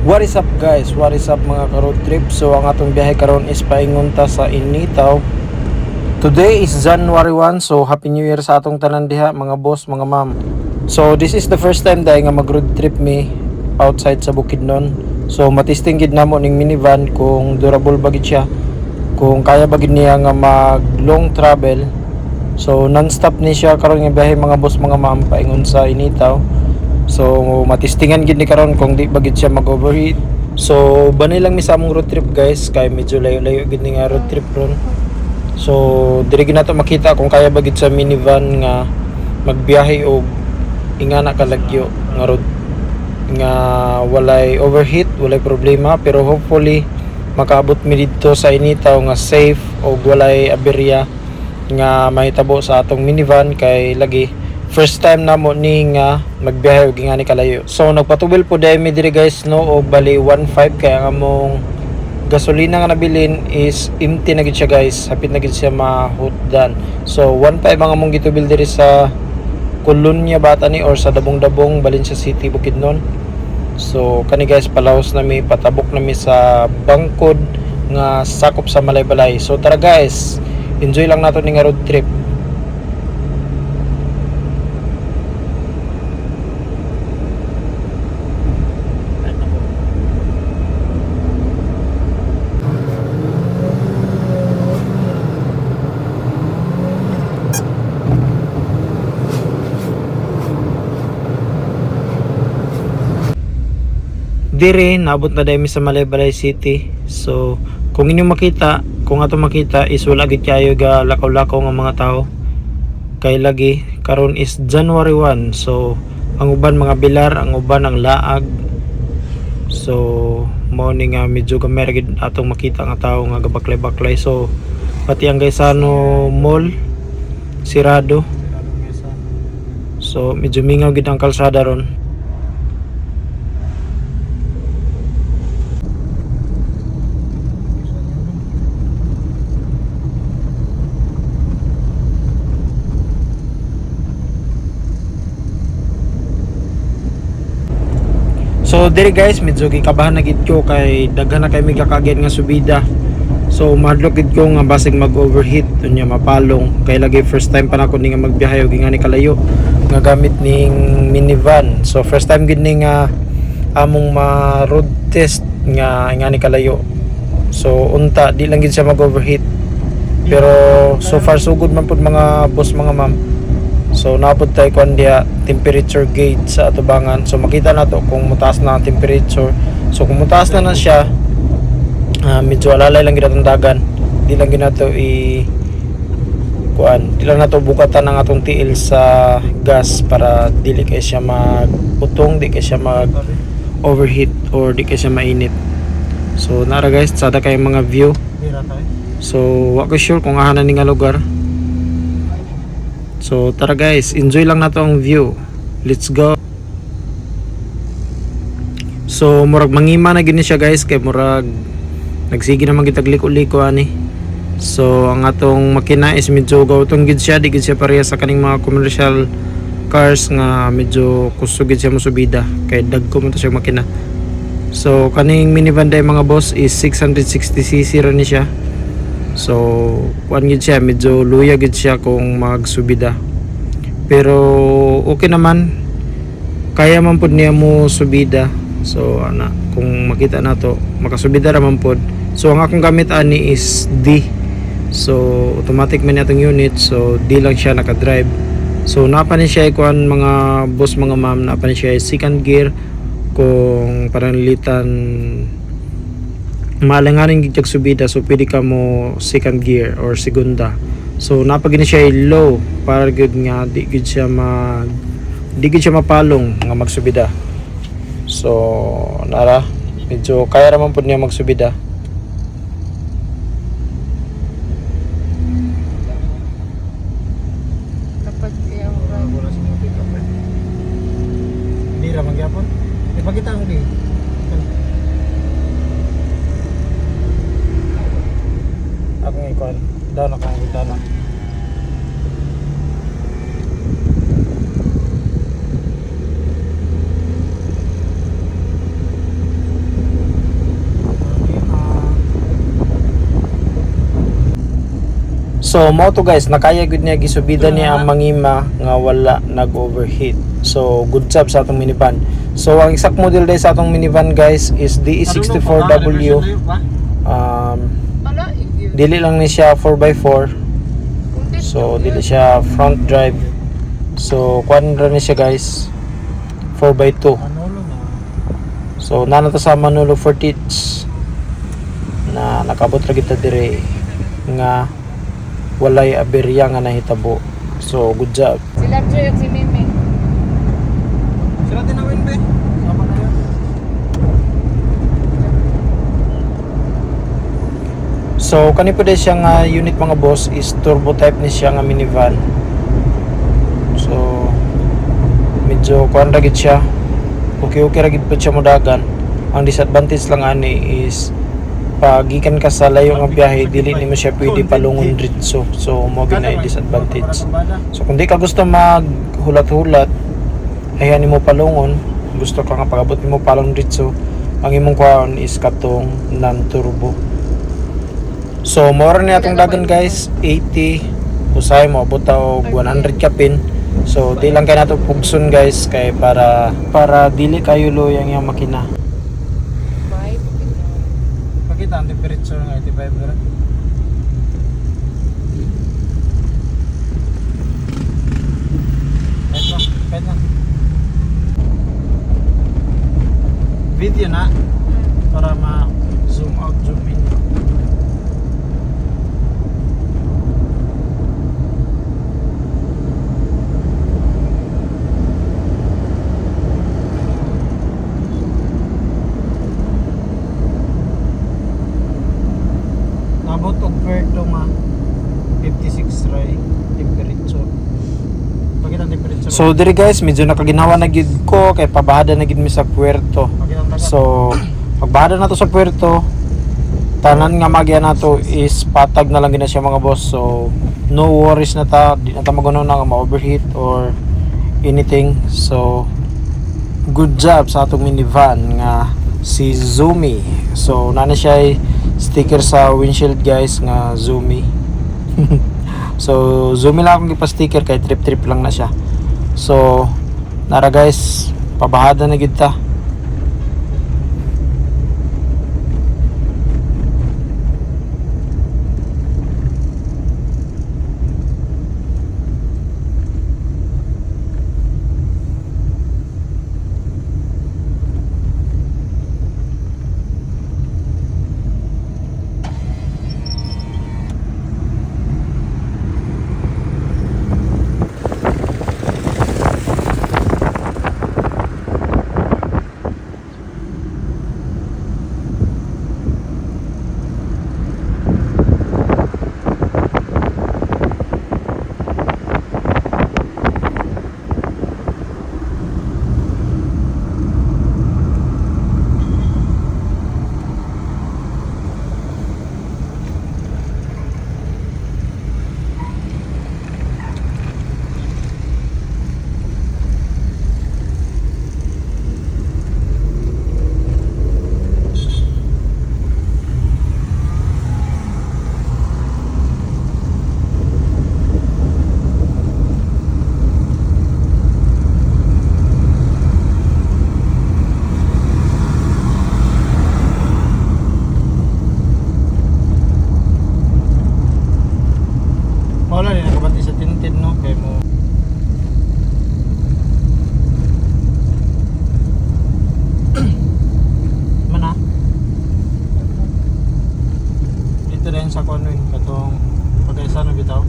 What is up guys? What is up mga ka-road trip? So ang atong biyahe karon is paingon ta sa Initaw. Today is January 1, so Happy New Year sa atong tanan diha mga boss, mga ma'am. So this is the first time dahil nga mag-road trip me outside sa Bukidnon. So matisting gid namo ning minivan kung durable ba gid siya, kung kaya ba gid niya nga mag long travel. So non-stop ni siya karon nga biyahe mga boss, mga ma'am, paingon sa Initaw. So matistingan gid ni karon kung di bagid siya mag-overheat. So banay lang mi sa among road trip guys, kay medyo layo-layo gid ni nga road trip ron. So diri gid nato makita kung kaya bagid sa minivan nga magbiyahe og ingana kalagyo nga road nga walay overheat, walay problema, pero hopefully makaabot mi didto sa Initaw nga safe og walay aberya nga mahitabo sa atong minivan, kay lagi first time namo ni nga magbiyahe og ingani kalayo. So nagpatubil po dai mi diri guys no, og bali 1.5 kay ang among gasolina nga nabilin is empty na gid siya guys, hapit na gid siya mahutdan. So 1.5 ang among gitubil diri sa Colonia Batani or sa Dabong-Dabong, Valencia City, Bukidnon. So kani guys, palaos na mi, patabok na mi sa bangkod nga sakop sa Malaybalay. So tara guys, enjoy lang nato ning road trip. Dire naabot na dai mi sa Malaybalay City. So kung inyo makita, kung ato makita is wala gid kayo ga lakaw-lakaw nga mga tao, kay lagi karon is January 1. So ang uban mga bilar, ang uban ang laag. So mao ni nga medyo gamay gid atong makita nga tao nga gabaklay-baklay. So pati ang Gaisano Mall sirado. So medyo mingaw gid ang kalsada ron. So diri guys, medyo gikabahan na gid ko kay daghan na kay mi kakagyan nga subida. So madlok gid ko nga basig mag-overheat unya mapalong, kay lagi first time pa nako ni nga magbiyahe og ingani kalayo nga gamit ning minivan. So first time gid ni nga among ma-road test nga ingani kalayo. So unta di lang gid siya mag-overheat. Pero so far so good man pud mga boss, mga ma'am. So napod tayo kuan dia temperature gauge sa atubangan. So makita na to kung mutaas na ang temperature. So kung mutaas na siya, medyo alalay lang gid atong dagan. Di lang ginato di lang nato bukatan ang atong tiil sa gas para dili kay siya magputong, di kay siya mag overheat or di kay siya mainit. So nara guys, sada kay mga view. So wa ko sure kung ahanan ni nga lugar. So tara guys, enjoy lang nato ang view. Let's go. So murag mangima na gini siya guys, kay murag nagsige naman gitag liko-liko ani. So ang atong makina is medyo gawtong gid siya, di gid siya pareha sa kaning mga commercial cars nga medyo kusog gid siya mosubida, kay dagko man to siya makina. So kaning minivan day mga boss is 660cc ra ni siya. So kuan gid siya, medyo luya gid siya kung magsubida. Pero okay naman, kaya man pud niya mo subida. So ana, kung makita nato makasubida ra man pud. So ang akong gamit ani is D. So automatic man atong unit, so D lang siya naka-drive. So napa ni siya kuan mga boss, mga ma'am, napa ni siya second gear kung pananlitan malanganin gid subida. So pwede ka mo second gear or segunda. So napagini siya low para gud nga di gid siya mapalong nga magsubida. So nara, medyo kaya raman pud niya magsubida. Dapat kaya wala sa mga pick-up eh. Hindi ra magyapon. Ipakita ang di. Ako nga ikuan, down ako ang bintana. So mo to guys, nakaya gud niya gisubida niya ang mangima nga wala nag-overheat. So good job sa atong minivan. So ang exact model din sa atong minivan guys is DE64W. Dili lang ni siya 4x4. So dili siya front drive. So kuan ra ni siya guys 4x2. So nana to sa Manolo Fortich na nakabot ra kita dire nga walay aberya nga nahitabo. So good job. Sila Joy at si Mimi. Sila tinawin be. Sama na yun. So kani po siya nga unit mga boss is turbo type ni siya nga minivan. So medyo kuan ra gid siya. Okay ra gid po siya modagan. Ang disadvantage lang ani is pagikan ka sa layo nga biyahe dili nimo siya pwede palungon diretso. So mo gina disadvantage. So kung di ka gusto maghulat-hulat ayan nimo palungon, gusto ka nga pagabot nimo palong diretso, ang imong kuan is katong non-turbo. So more ni atong dagan guys, 80 usay mo abot og 100 kapin. So di lang kay nato pugson guys kay para dili kayo loyang yung makina. Pakita ang temperature ng 85 dira. Kahit na. Video na para ma-zoom out, zoom in. Nabot og perto nga 56 ray temperature. Pakita ang temperature. So diri guys, medyo nakaginawa na gid ko kay pabahada na gid mi sa puerto. Pakita ang dagat. So pagbahada na to sa puerto, tanan nga magya nato is patag na lang gina siya mga boss. So no worries na ta, di na ta magunaw na nga ma-overheat or anything. So good job sa atong minivan nga si Zumi. So nana siya sticker sa windshield guys nga Zumi. So Zumi lang akong gipa-sticker kay trip lang na siya. So nara guys, pabahada na gid ta. Wala rin nakabati sa tintin no kay mo. Mana? Dito rin sa kuno yung katong pagkaisa na bitaw.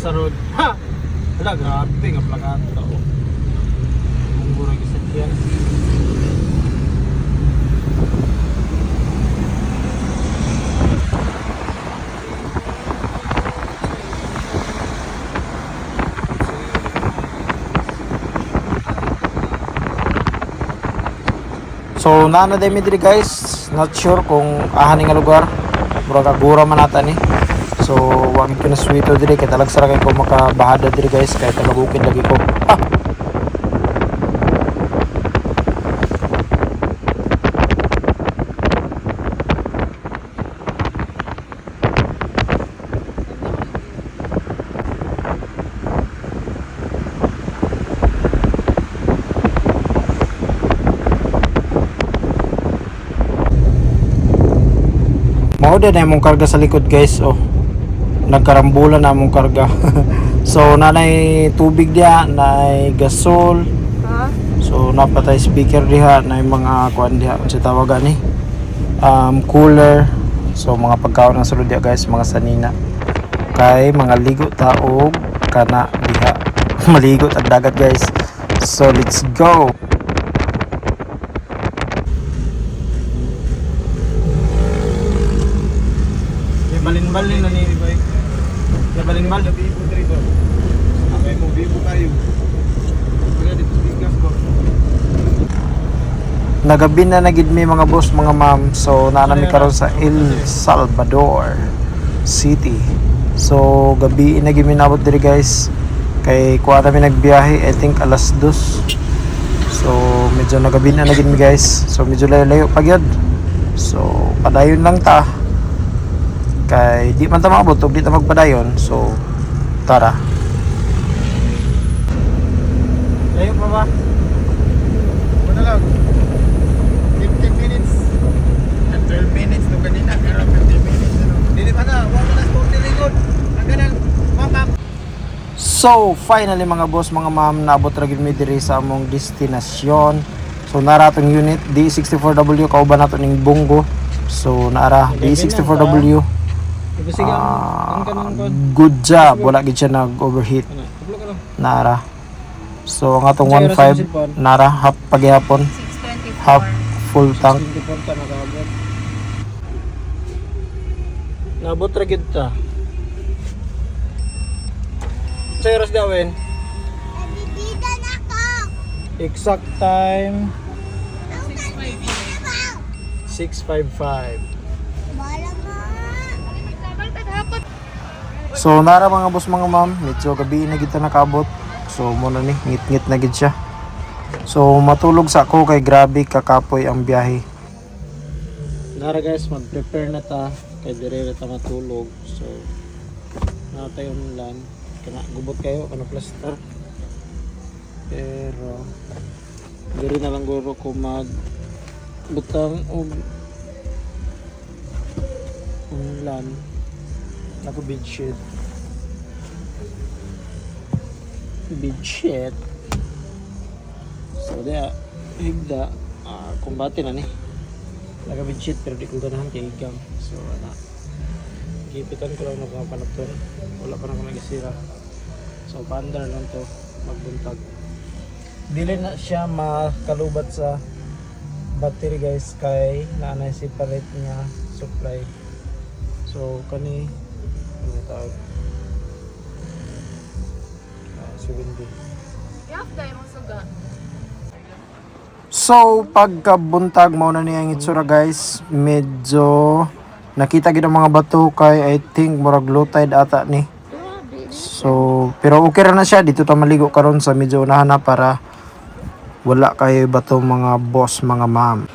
sa road. Ha! Wala, grabe nga plakata. Bunggo rin isa diyan. So nana day mi diri guys, not sure kung ahan nga lugar. Murag agura man nata ni. So wag ko na swito diri kay talag sara kay ko makabahada diri guys kay tagabukid lagi ko. Ah! Mao din na mong karga sa likod guys. Oh. Nagkarambulan na mong karga. So nanay tubig diha, nay gasol. So napatay speaker diha, nay mga kuan diha unsa tawagan ni. Cooler. So mga pagkaon na sulod diha guys, mga sanina. Kay mga ligo taog kana diha. Maligo tag dagat guys. So let's go. Balin-balin na ni bike. Ya balin-bal na bibo dito. Amay mo bibo kayo. Kaya dito bigas ko. Nagabi na nagid mi mga boss, mga ma'am. So naanami karon sa El Salvador City. So gabi na gid mi nabot diri guys. Kay kuha mi nagbiyahe, I think alas 2. So medyo nagabi na nagid mi guys. So medyo layo pa gyud. So padayon lang ta. Kay di man ta maabot ug di ta magpadayon. So tara. Layo pa ba? Ano lang? 15 minutes. At 12 minutes no kanina pero 15 minutes ano. Dili pa na, wala na sa likod. Ang ganan, mama. So finally mga boss, mga ma'am, naabot ra gid mi diri sa among destinasyon. So nara atong unit D64W kauban nato ning Bungo. So nara D64W. Sige, ang kanang kon. Good job, wala gid siya nag-overheat. Uplo ka lang. Nara. So ang atong Ang sa 1.5 cellphone? nara half paghihapon, 624. half full tank. 24 ta nakaabot. Nabot ra gid ta. Sa oras dawin? Nabibida na ko. Exact time 6:55. 6.5. Bala mo. So nara mga boss, mga ma'am, medyo gabi na gid ta nakabot. So muna ni ngit-ngit na gid siya. So matulog sa ako kay grabe kakapoy ang biyahe. Nara guys, mag-prepare na ta kay dire ta matulog. So na tayo lan kana gubot kayo kana plaster. Pero dire na lang guro ko mag butang og lan ako bedsheet. Bedsheet. So dia higda kumbate na ni. Naga bedsheet pero di ko ganahan kay igang. So ana. Gipitan ko lang ng panaton. Wala pa na ako nagisira. So bandar lang to magbuntag. Dili na siya makalubat sa battery guys kay naanay separate niya supply. So kani ano tawag? 70. So pagkabuntag mao na niya ang itsura guys, medyo nakita gid ang mga bato kay I think murag low tide ata ni. So pero okay ra na siya, dito ta maligo karon sa medyo unahan na para wala kay bato mga boss, mga ma'am.